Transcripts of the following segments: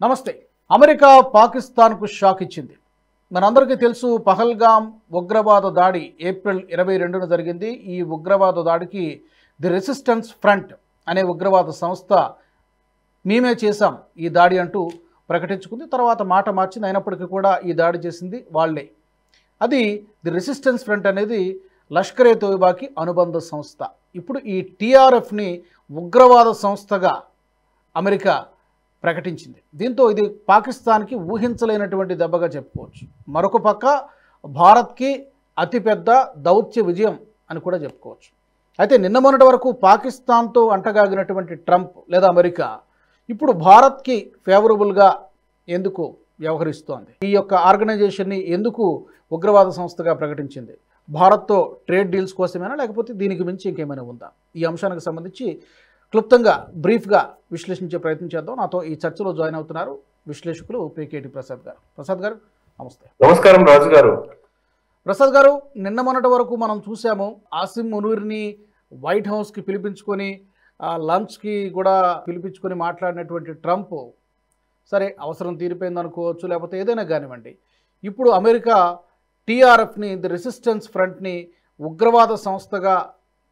నమస్తే. అమెరికా పాకిస్తాన్కు షాక్ ఇచ్చింది. మనందరికీ తెలుసు, పహల్గామ్ ఉగ్రవాద దాడి ఏప్రిల్ 22న జరిగింది. ఈ ఉగ్రవాద దాడికి ది రెసిస్టెన్స్ ఫ్రంట్ అనే ఉగ్రవాద సంస్థ మేమే చేశాం ఈ దాడి అంటూ ప్రకటించుకుంది. తర్వాత మాట మార్చింది. అయినప్పటికీ కూడా ఈ దాడి చేసింది వాళ్ళే. అది ది రెసిస్టెన్స్ ఫ్రంట్ అనేది లష్కర్ ఏ తోయిబాకి అనుబంధ సంస్థ. ఇప్పుడు ఈ టీఆర్ఎఫ్ని ఉగ్రవాద సంస్థగా అమెరికా ప్రకటించింది. దీంతో ఇది పాకిస్తాన్కి ఊహించలేనటువంటి దెబ్బగా చెప్పుకోవచ్చు. మరొక పక్క భారత్కి అతిపెద్ద దౌత్య విజయం అని కూడా చెప్పుకోవచ్చు. అయితే నిన్న మొన్నటి వరకు పాకిస్తాన్తో అంటగాగినటువంటి ట్రంప్ లేదా అమెరికా ఇప్పుడు భారత్కి ఫేవరబుల్గా ఎందుకు వ్యవహరిస్తోంది? ఈ యొక్క ఆర్గనైజేషన్ని ఎందుకు ఉగ్రవాద సంస్థగా ప్రకటించింది? భారత్తో ట్రేడ్ డీల్స్ కోసమేనా, లేకపోతే దీనికి మించి ఇంకేమైనా ఉందా? ఈ అంశానికి సంబంధించి క్లుప్తంగా బ్రీఫ్గా విశ్లేషించే ప్రయత్నం చేద్దాం. నాతో ఈ చర్చలో జాయిన్ అవుతున్నారు విశ్లేషకులు పీకేటి ప్రసాద్ గారు. ప్రసాద్ గారు నమస్తే. నమస్కారం రాజు గారు. ప్రసాద్ గారు, నిన్న మొన్నటి వరకు మనం చూసాము ఆసిమ్ మునీర్ని వైట్ హౌస్కి పిలిపించుకొని లంచ్కి కూడా పిలిపించుకొని మాట్లాడినటువంటి ట్రంప్ సరే అవసరం తీరిపోయింది అనుకోవచ్చు, లేకపోతే ఏదైనా కానివ్వండి. ఇప్పుడు అమెరికా టీఆర్ఎఫ్ని ది రెసిస్టెన్స్ ఫ్రంట్ని ఉగ్రవాద సంస్థగా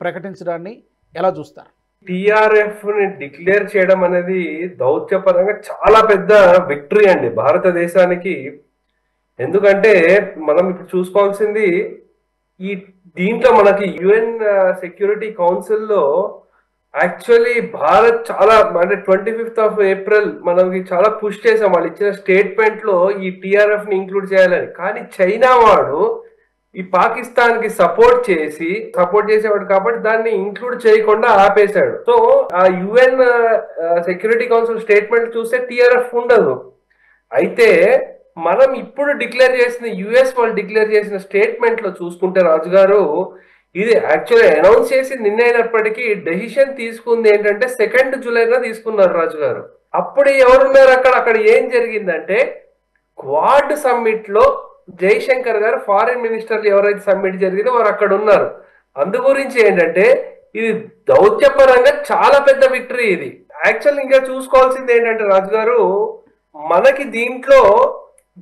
ప్రకటించడాన్ని ఎలా చూస్తారు? టిఆర్ఎఫ్ ని డిక్లేర్ చేయడం అనేది దౌత్యపరంగా చాలా పెద్ద విక్టరీ అండి భారతదేశానికి. ఎందుకంటే మనం ఇప్పుడు చూసుకోవాల్సింది దీంట్లో మనకి యుఎన్ సెక్యూరిటీ కౌన్సిల్లో యాక్చువల్లీ భారత్ చాలా అంటే 25th ఏప్రిల్ మనకి చాలా పుష్ చేసాం. వాళ్ళు ఇచ్చిన స్టేట్మెంట్ లో ఈ టిఆర్ఎఫ్ ని ఇంక్లూడ్ చేయాలని. కానీ చైనా వాడు ఈ పాకిస్తాన్ కి సపోర్ట్ చేసేవాడు కాబట్టి దాన్ని ఇంక్లూడ్ చేయకుండా ఆపేశాడు. సో ఆ యుఎన్ సెక్యూరిటీ కౌన్సిల్ స్టేట్మెంట్ చూస్తే టిఆర్ఎఫ్ ఉండదు. అయితే మనం ఇప్పుడు డిక్లేర్ చేసిన యుఎస్ వాళ్ళు డిక్లేర్ చేసిన స్టేట్మెంట్ లో చూసుకుంటే రాజు గారు, ఇది యాక్చువల్లీ అనౌన్స్ చేసి నిన్నైనప్పటికీ డెసిషన్ తీసుకుంది ఏంటంటే 2 జూలైన తీసుకున్నారు రాజు గారు. అప్పుడు ఎవరున్నారు అక్కడ ఏం జరిగిందంటే క్వాడ్ సమ్మిట్ లో జైశంకర్ గారు ఫారిన్ మినిస్టర్లు ఎవరైతే సమ్మిట్ జరిగిందో వారు అక్కడ ఉన్నారు. అందు గురించి ఏంటంటే ఇది దౌత్యపరంగా చాలా పెద్ద విక్టరీ. ఇది యాక్చువల్ ఇంకా చూసుకోవాల్సింది ఏంటంటే రాజు గారు, మనకి దీంట్లో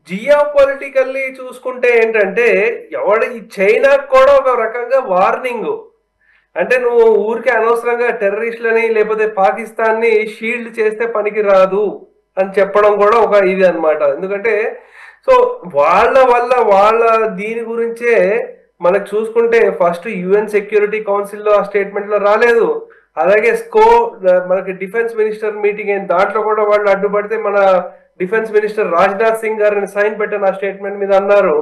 జియో పొలిటికల్లీ చూసుకుంటే ఏంటంటే ఈ చైనాకు కూడా ఒక రకంగా వార్నింగ్. అంటే నువ్వు ఊరికే అనవసరంగా టెర్రరిస్టులని లేకపోతే పాకిస్తాన్ ని షీల్డ్ చేస్తే పనికి రాదు అని చెప్పడం కూడా ఒక ఇది అన్నమాట. ఎందుకంటే సో వాళ్ళ దీని గురించే మనకు చూసుకుంటే ఫస్ట్ యుఎన్ సెక్యూరిటీ కౌన్సిల్లో ఆ స్టేట్మెంట్ లో రాలేదు. అలాగే మనకి డిఫెన్స్ మినిస్టర్ మీటింగ్ అయింది, దాంట్లో కూడా వాళ్ళు అడ్డుపడితే మన డిఫెన్స్ మినిస్టర్ రాజ్నాథ్ సింగ్ గారిని సైన్ పెట్టిన ఆ స్టేట్మెంట్ మీద అన్నారు.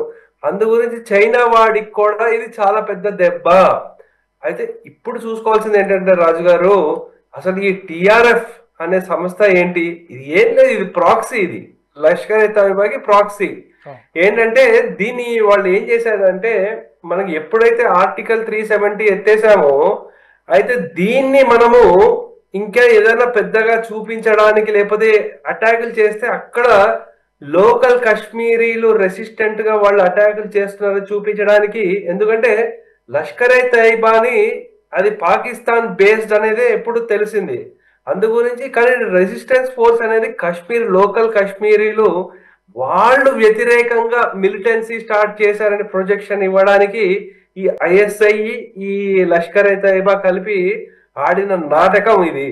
అందు గురించి చైనా వాడికి కూడా ఇది చాలా పెద్ద దెబ్బ. అయితే ఇప్పుడు చూసుకోవాల్సింది ఏంటంటే రాజు గారు, అసలు ఈ టిఆర్ఎఫ్ అనే సంస్థ ఏంటి? ఇది ఏం లేదు, ఇది ప్రాక్సీ. ఇది లష్కర్ ఏ తోయిబాకి ప్రాక్సీ. ఏంటంటే దీన్ని వాళ్ళు ఏం చేశారంటే మనకి ఎప్పుడైతే ఆర్టికల్ 370 ఎత్తేసామో అయితే దీన్ని మనము ఇంకా ఏదైనా పెద్దగా చూపించడానికి లేకపోతే అటాకులు చేస్తే అక్కడ లోకల్ కాశ్మీరీలు రెసిస్టెంట్ గా వాళ్ళు అటాకులు చేస్తున్నారని చూపించడానికి. ఎందుకంటే లష్కర్ ఏ తోయిబాని అది పాకిస్తాన్ బేస్డ్ అనేది ఎప్పుడు తెలిసింది. అందు గురించి కానీ రెసిస్టెన్స్ ఫోర్స్ అనేది లోకల్ కాశ్మీరీలు వాళ్ళు వ్యతిరేకంగా మిలిటెన్సీ స్టార్ట్ చేశారని ప్రొజెక్షన్ ఇవ్వడానికి ఈ ఐఎస్ఐ ఈ లష్కర్ ఏ తోయిబా కలిపి ఆడిన నాటకం ఇది,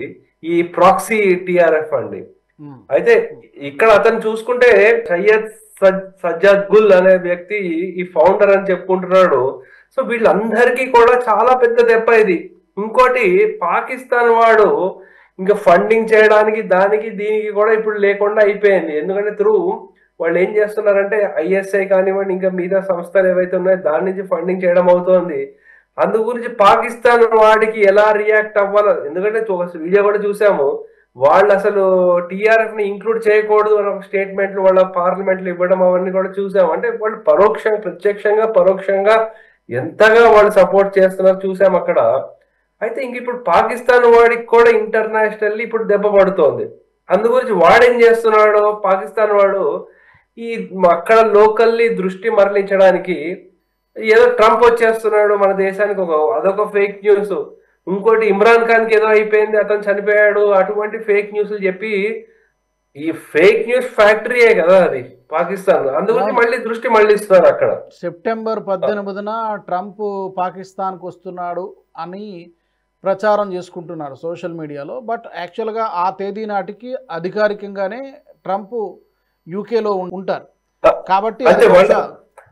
ఈ ప్రాక్సీ టిఆర్ఎఫ్ అండి. అయితే ఇక్కడ అతను చూసుకుంటే సయ్యద్ సజ్జాద్ గుల్ అనే వ్యక్తి ఈ ఫౌండర్ అని చెప్పుకుంటున్నాడు. సో వీళ్ళందరికీ కూడా చాలా పెద్ద దెబ్బ ఇది. ఇంకోటి పాకిస్తాన్ వాడు ఇంకా ఫండింగ్ చేయడానికి దానికి దీనికి కూడా ఇప్పుడు లేకుండా అయిపోయింది. ఎందుకంటే వాళ్ళు ఏం చేస్తున్నారంటే ఐఎస్ఐ కానివ్వండి ఇంకా మిగతా సంస్థలు ఏవైతే ఉన్నాయో దాని నుంచి ఫండింగ్ చేయడం అవుతోంది. అందు గురించి పాకిస్తాన్ వాడికి ఎలా రియాక్ట్ అవ్వాలో, ఎందుకంటే వీడియో కూడా చూసాము, వాళ్ళు అసలు టిఆర్ఎఫ్ ని ఇంక్లూడ్ చేయకూడదు అని ఒక స్టేట్మెంట్లు వాళ్ళ పార్లమెంట్లు ఇవ్వడం అవన్నీ కూడా చూసాము. అంటే వాళ్ళు ప్రత్యక్షంగా పరోక్షంగా ఎంతగా వాళ్ళు సపోర్ట్ చేస్తున్నారు చూసాము అక్కడ. అయితే ఇంక ఇప్పుడు పాకిస్తాన్ వాడికి కూడా ఇంటర్నేషనల్లీ ఇప్పుడు దెబ్బ పడుతోంది. అందు గురించి వాడేం చేస్తున్నాడు, పాకిస్తాన్ వాడు ఈ అక్కడ లోకల్లీ దృష్టి మరలించడానికి ఏదో ట్రంప్ వచ్చేస్తున్నాడు మన దేశానికి, అదొక ఫేక్ న్యూస్. ఇంకోటి ఇమ్రాన్ ఖాన్ కి ఏదో అయిపోయింది, అతను చనిపోయాడు, అటువంటి ఫేక్ న్యూస్లు చెప్పి ఈ ఫేక్ న్యూస్ ఫ్యాక్టరీయే కదా అది పాకిస్తాన్, అందుగురించి మళ్ళీ దృష్టి మళ్ళిస్తున్నారు అక్కడ. సెప్టెంబర్ 18న ట్రంప్ పాకిస్తాన్కు వస్తున్నాడు అని ప్రచారం చేసుకుంటున్నారు సోషల్ మీడియాలో. బట్ యాక్చువల్గా ఆ తేదీ నాటికి అధికారికంగానే ట్రంప్ యూకేలో ఉంటారు కాబట్టి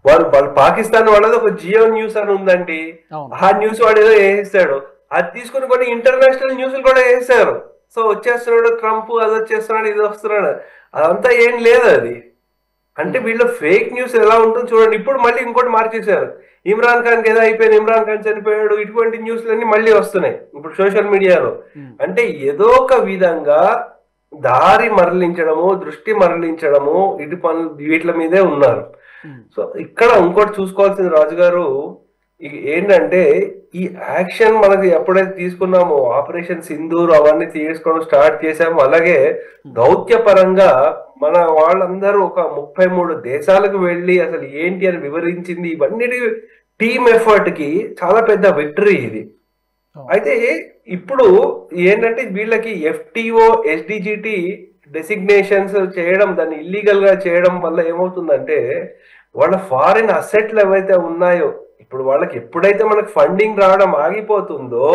వాళ్ళు పాకిస్తాన్ వాళ్ళది ఒక జియో న్యూస్ అని ఉందండి. ఆ న్యూస్ వాడు ఏదో వేసేస్తాడు, అది తీసుకుని కొన్ని ఇంటర్నేషనల్ న్యూస్లు కూడా వేసేసారు. సో వచ్చేస్తున్నాడు ట్రంప్, అది వచ్చేస్తున్నాడు, ఇది వస్తున్నాడు, అదంతా ఏం లేదు అది. అంటే వీళ్ళు ఫేక్ న్యూస్ ఎలా ఉంటుంది చూడండి. ఇప్పుడు మళ్ళీ ఇంకోటి మార్చేశారు, ఇమ్రాన్ ఖాన్ ఏదో అయిపోయింది, ఇమ్రాన్ ఖాన్ చనిపోయాడు, ఇటువంటి న్యూస్లన్నీ మళ్ళీ వస్తున్నాయి ఇప్పుడు సోషల్ మీడియాలో. అంటే ఏదో ఒక విధంగా దారి మరలించడము, దృష్టి మరలించడము, ఇటు పనులు వీటి మీదే ఉన్నారు. సో ఇక్కడ ఇంకోటి చూసుకోవాల్సింది రాజుగారు ఏంటంటే, ఈ యాక్షన్ మనకి ఎప్పుడైతే తీసుకున్నామో, ఆపరేషన్ సింధూర్ అవన్నీ తీసుకోవడం స్టార్ట్ చేసాము, అలాగే దౌత్యపరంగా మన వాళ్ళందరూ ఒక 33 దేశాలకు వెళ్ళి అసలు ఏంటి అని వివరించింది, ఇవన్నీ టీమ్ ఎఫర్ట్ కి చాలా పెద్ద విక్టరీ ఇది. అయితే ఇప్పుడు ఏంటంటే వీళ్ళకి ఎఫ్టిఓ ఎస్డిజిటి డెసిగ్నేషన్స్ చేయడం, దాన్ని ఇల్లీగల్ గా చేయడం వల్ల ఏమవుతుందంటే వాళ్ళ ఫారిన్ అసెట్లు ఏవైతే ఉన్నాయో, ఇప్పుడు వాళ్ళకి ఎప్పుడైతే మనకి ఫండింగ్ రావడం ఆగిపోతుందో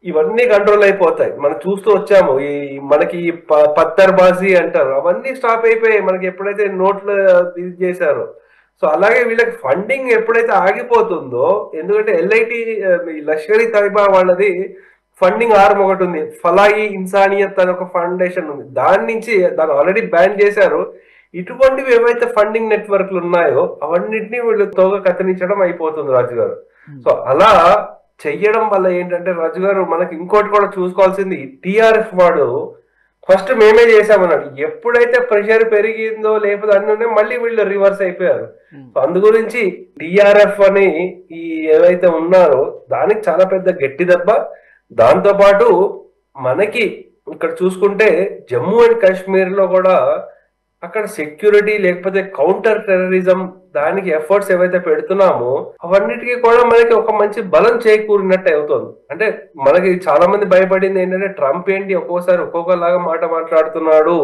ఇవన్నీ కంట్రోల్ అయిపోతాయి. మనం చూస్తూ వచ్చాము, ఈ మనకి పత్తర్బాజీ అంటారు, అవన్నీ స్టాప్ అయిపోయాయి మనకి ఎప్పుడైతే నోట్లు ఇది చేశారో. సో అలాగే వీళ్ళకి ఫండింగ్ ఎప్పుడైతే ఆగిపోతుందో, ఎందుకంటే ఎల్ఐటి లష్కర్ ఇ తైబా వాళ్ళది ఫండింగ్ ఆర్మ్ ఒకటి ఉంది, ఫలాయి ఇన్సానియత్ అనే ఒక ఫౌండేషన్ ఉంది, దాన్ని ఆల్రెడీ బ్యాన్ చేశారు. ఇటువంటివి ఏవైతే ఫండింగ్ నెట్వర్క్లు ఉన్నాయో అవన్నిటినీ వీళ్ళు తోగా కత్తిరించడం అయిపోతుంది రాజుగారు. సో అలా చెయ్యడం వల్ల ఏంటంటే రాజుగారు మనకి ఇంకోటి కూడా చూసుకోవాల్సింది, టిఆర్ఎఫ్ వాడు ఫస్ట్ మేమే చేసామన్నాడు, ఎప్పుడైతే ప్రెషర్ పెరిగిందో లేకపోతే అన్నీ మళ్ళీ వీళ్ళు రివర్స్ అయిపోయారు. సో అందు గురించి టిఆర్ఎఫ్ అని ఈ ఏవైతే ఉన్నారో దానికి చాలా పెద్ద గట్టి దెబ్బ. దాంతో పాటు మనకి ఇక్కడ చూసుకుంటే జమ్మూ అండ్ కాశ్మీర్ లో కూడా అక్కడ సెక్యూరిటీ లేకపోతే కౌంటర్ టెర్రరిజం దానికి ఎఫర్ట్స్ ఏవైతే పెడుతున్నామో అవన్నిటికీ కూడా మనకి ఒక మంచి బలం చేకూరినట్టు అవుతుంది. అంటే మనకి చాలా మంది భయపడింది ఏంటంటే ట్రంప్ ఏంటి ఒక్కోసారి ఒక్కొక్కలాగా మాట మాట్లాడుతున్నాడు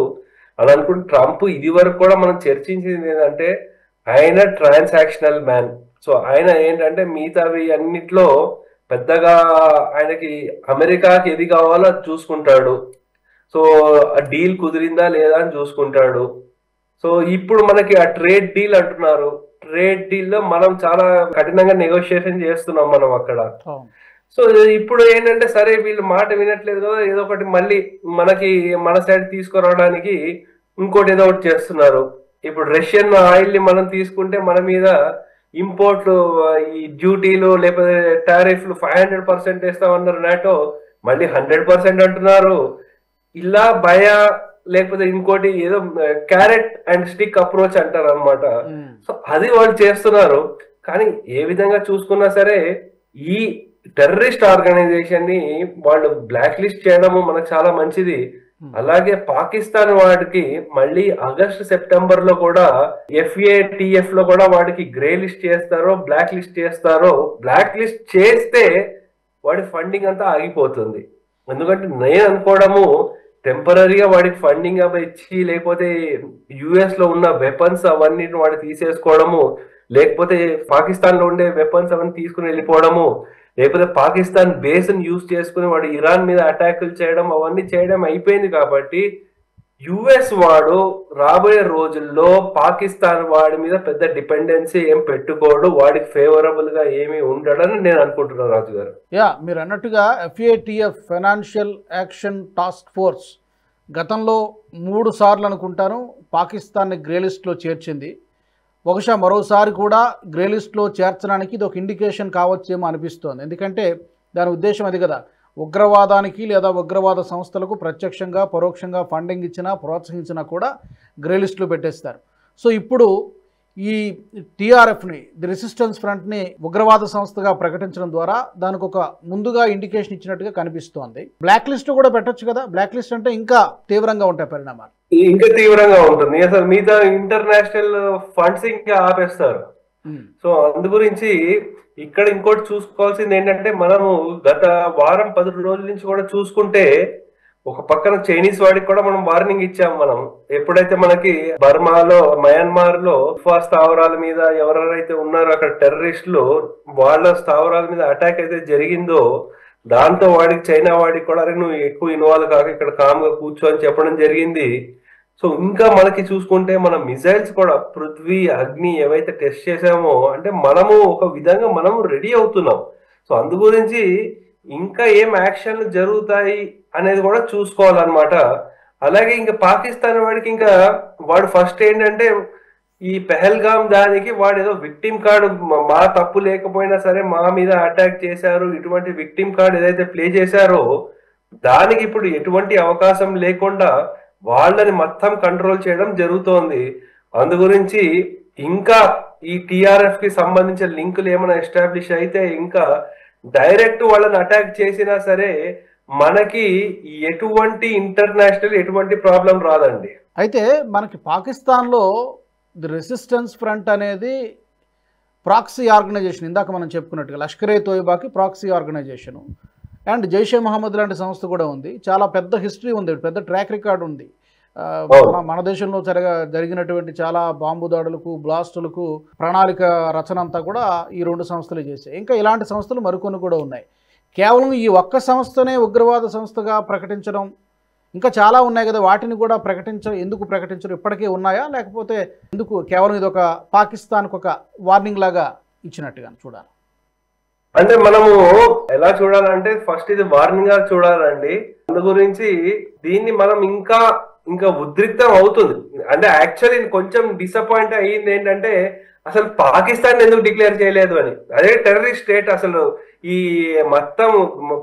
అని అనుకుంటే, ట్రంప్ ఇది వరకు కూడా మనం చర్చించింది ఏంటంటే ఆయన ట్రాన్సాక్షనల్ మ్యాన్. సో ఆయన ఏంటంటే మిగతావి అన్నిట్లో పెద్దగా ఆయనకి అమెరికాకి ఏది కావాలో అది చూసుకుంటాడు. సో ఆ డీల్ కుదిరిందా లేదా అని చూసుకుంటాడు. సో ఇప్పుడు మనకి ఆ ట్రేడ్ డీల్ అంటున్నారు, ట్రేడ్ డీల్ లో మనం చాలా కఠినంగా నెగోషియేషన్ చేస్తున్నాం మనం అక్కడ. సో ఇప్పుడు ఏంటంటే సరే వీళ్ళు మాట వినట్లేదు కదా, ఏదో ఒకటి మళ్ళీ మనకి మన సైడ్ తీసుకురావడానికి ఇంకోటి ఏదో ఒకటి చేస్తున్నారు. ఇప్పుడు రష్యన్ ఆయిల్ ని మనం తీసుకుంటే మన మీద ఇంపోర్ట్లు ఈ డ్యూటీలు లేకపోతే టారిఫ్లు 500% వేస్తామన్నారు నాటో, మళ్ళీ 100% అంటున్నారు. ఇలా భయ లేకపోతే ఇంకోటి ఏదో క్యారెట్ అండ్ స్టిక్ అప్రోచ్ అంటారు అనమాట. సో అది వాళ్ళు చేస్తున్నారు. కానీ ఏ విధంగా చూసుకున్నా సరే ఈ టెర్రరిస్ట్ ఆర్గనైజేషన్ ని వాళ్ళు బ్లాక్ లిస్ట్ చేయడము మనకు చాలా మంచిది. అలాగే పాకిస్తాన్ వాడికి మళ్ళీ ఆగస్టు సెప్టెంబర్ లో కూడా FATF లో కూడా వాడికి గ్రే లిస్ట్ చేస్తారో బ్లాక్ లిస్ట్ చేస్తారో. బ్లాక్ లిస్ట్ చేస్తే వాడి ఫండింగ్ అంతా ఆగిపోతుంది. ఎందుకంటే నేను అనుకోవడము టెంపరీగా వాడికి ఫండింగ్ అవి ఇచ్చి లేకపోతే యుఎస్ లో ఉన్న వెపన్స్ అవన్నీ వాడు తీసేసుకోవడము, లేకపోతే పాకిస్తాన్ లో ఉండే వెపన్స్ అవన్నీ తీసుకుని వెళ్ళిపోవడము, లేకపోతే పాకిస్తాన్ బేస్ ని యూజ్ చేసుకుని వాడు ఇరాన్ మీద అటాకులు చేయడం అవన్నీ చేయడం అయిపోయింది. కాబట్టి యుఎస్ వాడు రాబోయే రోజుల్లో పాకిస్తాన్ వాడి మీద పెద్ద డిపెండెన్సీ ఏం పెట్టుకోడు, వాడికి ఫేవరబుల్ గా ఏమి ఉండడని నేను అనుకుంటున్నాను రాజు గారు. మీరు అన్నట్టుగా FATF financial action task force గతంలో 3 సార్లు అనుకుంటాను పాకిస్తాన్ని గ్రే లిస్ట్లో చేర్చింది. బహుశా మరోసారి కూడా గ్రే లిస్ట్లో చేర్చడానికి ఇది ఒక ఇండికేషన్ కావచ్చేమో అనిపిస్తోంది. ఎందుకంటే దాని ఉద్దేశం అది కదా, ఉగ్రవాదానికి లేదా ఉగ్రవాద సంస్థలకు ప్రత్యక్షంగా పరోక్షంగా ఫండింగ్ ఇచ్చినా ప్రోత్సహించినా కూడా గ్రే లిస్టులో పెట్టేస్తారు. సో ఇప్పుడు ఈ టీఆర్ఎఫ్ని ది రెసిస్టెన్స్ ఫ్రంట్ని ఉగ్రవాద సంస్థగా ప్రకటించడం ద్వారా దానికి ఒక ముందుగా ఇండికేషన్ ఇచ్చినట్టుగా కనిపిస్తోంది. బ్లాక్ లిస్ట్ కూడా పెట్టొచ్చు కదా, బ్లాక్ లిస్ట్ అంటే ఇంకా తీవ్రంగా ఉంటాయి పరిణామాలు, ఇంకా తీవ్రంగా ఉంటుంది. అసలు మిగతా ఇంటర్నేషనల్ ఫండ్స్ ఇంకా ఆపేస్తారు. సో అందు గురించి ఇక్కడ ఇంకోటి చూసుకోవాల్సింది ఏంటంటే, మనము గత వారం 10 రోజుల నుంచి కూడా చూసుకుంటే ఒక పక్కన చైనీస్ వాడికి కూడా మనం వార్నింగ్ ఇచ్చాం. మనం ఎప్పుడైతే మనకి బర్మాలో, మయన్మార్ లో స్థావరాల మీద ఎవరెవరైతే ఉన్నారో అక్కడ టెర్రరిస్టులు వాళ్ళ స్థావరాల మీద అటాక్ అయితే జరిగిందో, దాంతో వాడికి, చైనా వాడికి కూడా నువ్వు ఎక్కువ ఇన్వాల్వ్ కాక ఇక్కడ కామ్గా కూర్చో అని చెప్పడం జరిగింది. సో ఇంకా మనకి చూసుకుంటే మన మిసైల్స్ కూడా పృథ్వీ, అగ్ని ఏవైతే టెస్ట్ చేసామో, అంటే మనము ఒక విధంగా మనము రెడీ అవుతున్నాం. సో అందు గురించి ఇంకా ఏం యాక్షన్లు జరుగుతాయి అనేది కూడా చూసుకోవాలన్నమాట. అలాగే ఇంకా పాకిస్తాన్ వాడికి ఇంకా వాడు ఫస్ట్ ఏంటంటే ఈ పెహల్గాం దానికి వాడు ఏదో విక్టిమ్ కార్డు, మా తప్పు లేకపోయినా సరే మా మీద అటాక్ చేశారు, ఇటువంటి విక్టిమ్ కార్డు ఏదైతే ప్లే చేశారో దానికి ఇప్పుడు ఎటువంటి అవకాశం లేకుండా వాళ్ళని మొత్తం కంట్రోల్ చేయడం జరుగుతోంది. అందు గురించి ఇంకా ఈ టిఆర్ఎఫ్ కి సంబంధించిన లింకులు ఏమైనా ఎస్టాబ్లిష్ అయితే ఇంకా డైరెక్ట్ వాళ్ళని అటాక్ చేసినా సరే మనకి ఎటువంటి ఇంటర్నేషనల్ ఎటువంటి ప్రాబ్లం రాదండి. అయితే మనకి పాకిస్తాన్లో ది రెసిస్టెన్స్ ఫ్రంట్ అనేది ప్రాక్సీ ఆర్గనైజేషన్, ఇందాక మనం చెప్పుకున్నట్టుగా లష్కరే తోయిబాకి proxy organisation, and Jaish Mohammed లాంటి సంస్థ కూడా ఉంది. చాలా పెద్ద హిస్టరీ ఉంది, పెద్ద ట్రాక్ రికార్డ్ ఉంది. మన దేశంలో జరిగినటువంటి చాలా బాంబు దాడులకు, బ్లాస్టులకు ప్రణాళిక రచన అంతా కూడా ఈ రెండు సంస్థలు చేశాయి. ఇంకా ఇలాంటి సంస్థలు మరికొన్ని కూడా ఉన్నాయి. కేవలం ఈ ఒక్క సంస్థనే ఉగ్రవాద సంస్థగా ప్రకటించడం, ఇంకా చాలా ఉన్నాయి కదా, వాటిని కూడా ఎందుకు ప్రకటించరు? ఇప్పటికే ఉన్నాయా, లేకపోతే ఎందుకు కేవలం ఇది ఒక పాకిస్తాన్కి ఒక వార్నింగ్ లాగా ఇచ్చినట్టుగా చూడాలి? అంటే మనము ఎలా చూడాలంటే ఫస్ట్ ఇది వార్నింగ్ గా చూడాలండి. అందు గురించి దీన్ని మనం ఇంకా ఉద్రిక్తం అవుతుంది. అంటే యాక్చువల్లీ కొంచెం డిసప్పాయింట్ అయ్యింది ఏంటంటే అసలు పాకిస్తాన్ ఎందుకు డిక్లేర్ చేయలేదు అని. అదే టెర్రరిస్ట్ స్టేట్, అసలు ఈ మొత్తం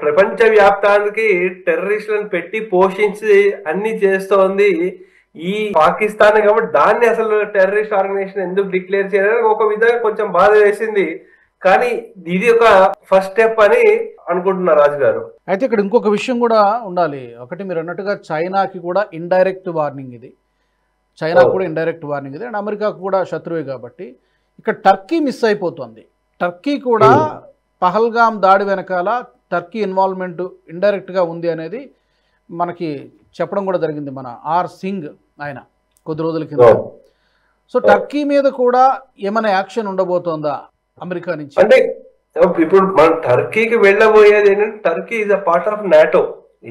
ప్రపంచ వ్యాప్తానికి టెర్రరిస్టులను పెట్టి పోషించి అన్ని చేస్తోంది ఈ పాకిస్తాన్ కాబట్టి దాన్ని అసలు టెర్రరిస్ట్ ఆర్గనైజేషన్ ఎందుకు డిక్లేర్ చేయలేదు ఒక విధంగా కొంచెం బాధ వేసింది. కానీ ఇది ఒక ఫస్ట్ స్టెప్ అని అనుకుంటున్నారు రాజు గారు. అయితే ఇక్కడ ఇంకొక విషయం కూడా ఉండాలి. ఒకటి మీరు అన్నట్టుగా చైనాకి కూడా ఇండైరెక్ట్ వార్నింగ్ ఇది, చైనా కూడా ఇండైరెక్ట్ వార్నింగ్ ఇది, అండ్ అమెరికాకు కూడా శత్రువే కాబట్టి ఇక్కడ టర్కీ మిస్ అయిపోతుంది. టర్కీ కూడా పహల్గాం దాడి వెనకాల టర్కీ ఇన్వాల్వ్మెంట్ ఇండైరెక్ట్గా ఉంది అనేది మనకి చెప్పడం కూడా జరిగింది మన ఆర్ సింగ్ ఆయన కొద్ది రోజుల కింద. సో టర్కీ మీద కూడా ఏమైనా యాక్షన్ ఉండబోతోందా అమెరికా నుంచి? అంటే ఇప్పుడు మనం టర్కీకి వెళ్ళబోయేది ఏంటంటే Turkey is a part of NATO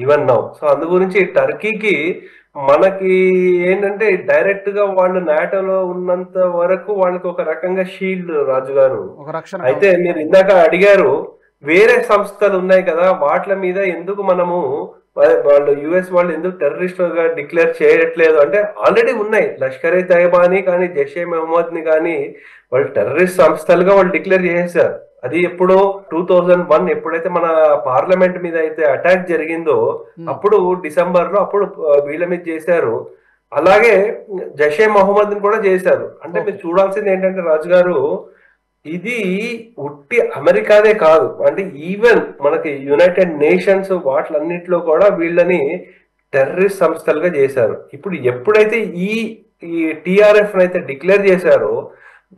even now. So అందు గురించి టర్కీకి మనకి ఏంటంటే డైరెక్ట్ గా వాళ్ళు నాటోలో ఉన్నంత వరకు వాళ్ళకి ఒక రకంగా షీల్డ్ రాజు గారు. అయితే మీరు ఇందాక అడిగారు వేరే సంస్థలు ఉన్నాయి కదా వాటి మీద ఎందుకు మనము వాళ్ళు యుఎస్ వాళ్ళు ఎందుకు టెర్రరిస్ట్ గా డిక్లేర్ చేయట్లేదు అంటే ఆల్రెడీ ఉన్నాయి. లష్కర్ ఏ తైబాని కానీ, జైషే మహమ్మద్ ని కానీ వాళ్ళు టెర్రరిస్ట్ సంస్థలుగా వాళ్ళు డిక్లేర్ చేశారు. అది ఎప్పుడో 2001 ఎప్పుడైతే మన పార్లమెంట్ మీద అయితే అటాక్ జరిగిందో అప్పుడు డిసెంబర్ లో అప్పుడు వీళ్ళ మీద చేశారు. అలాగే జైషే మహమ్మద్ ని కూడా చేశారు. అంటే మీరు చూడాల్సింది ఏంటంటే రాజు గారు, ఇది ఉట్టి అమెరికానే కాదు, అంటే ఈవెన్ మనకి యునైటెడ్ నేషన్స్ వాటిలన్నిటిలో కూడా వీళ్ళని టెర్రరిస్ట్ సంస్థలుగా చేశారు. ఇప్పుడు ఎప్పుడైతే ఈ టిఆర్ఎఫ్ అయితే డిక్లేర్ చేశారో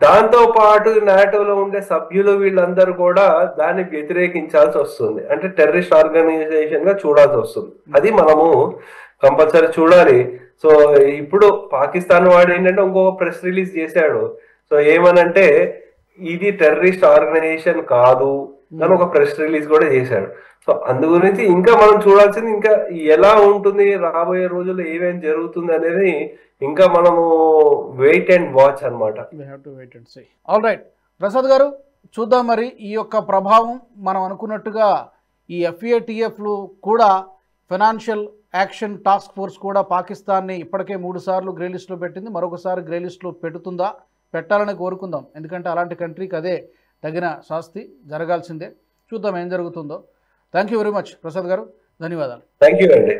దాంతో పాటు నాటోలో ఉండే సభ్యులు వీళ్ళందరూ కూడా దాన్ని వ్యతిరేకించాల్సి వస్తుంది. అంటే టెర్రరిస్ట్ ఆర్గనైజేషన్ గా చూడాల్సి వస్తుంది. అది మనము కంపల్సరీ చూడాలి. సో ఇప్పుడు పాకిస్తాన్ వాడు ఏంటంటే ఇంకొక ప్రెస్ రిలీజ్ చేశాడు. సో ఏమనంటే ఇది టెర్రరిస్ట్ ఆర్గనైజేషన్ కాదు అని ఒక ప్రెస్ రిలీజ్ కూడా చేశాడు. సో అందు గురించి ఇంకా మనం చూడాల్సింది ఇంకా ఎలా ఉంటుంది, రాబోయే రోజుల్లో ఏమేమి జరుగుతుంది అనేది ఇంకా మనము వెయిట్ అండ్ వాచ్ అనమాట. ఆల్ రైట్ ప్రసాద్ గారు, చూద్దాం మరి ఈ యొక్క ప్రభావం. మనం అనుకున్నట్టుగా ఈ ఎఫ్ఏటిఎఫ్లు కూడా ఫైనాన్షియల్ యాక్షన్ టాస్క్ ఫోర్స్ కూడా పాకిస్తాన్ని ఇప్పటికే 3 సార్లు గ్రే లిస్టులో పెట్టింది, మరొకసారి గ్రే లిస్టులో పెడుతుందా? పెట్టాలని కోరుకుందాం, ఎందుకంటే అలాంటి కంట్రీకి అదే తగిన శాస్తి జరగాల్సిందే. చూద్దాం ఏం జరుగుతుందో. Thank you very much Prasad గారు, ధన్యవాదాలు. థ్యాంక్ యూ అండి.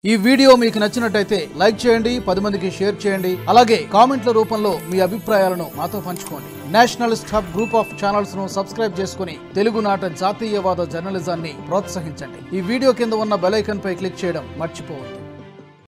ఈ వీడియో మీకు నచ్చినట్టయితే లైక్ చేయండి, 10 మందికి షేర్ చేయండి, అలాగే కామెంట్ల రూపంలో మీ అభిప్రాయాలను మాతో పంచుకోండి. Nationalist hub group of channels ను సబ్స్క్రైబ్ చేసుకుని తెలుగునాట జాతీయవాద జర్నలిజాన్ని ప్రోత్సహించండి. ఈ వీడియో కింద ఉన్న బెల్ ఐకాన్ పై క్లిక్ చేయడం మర్చిపోవద్దు.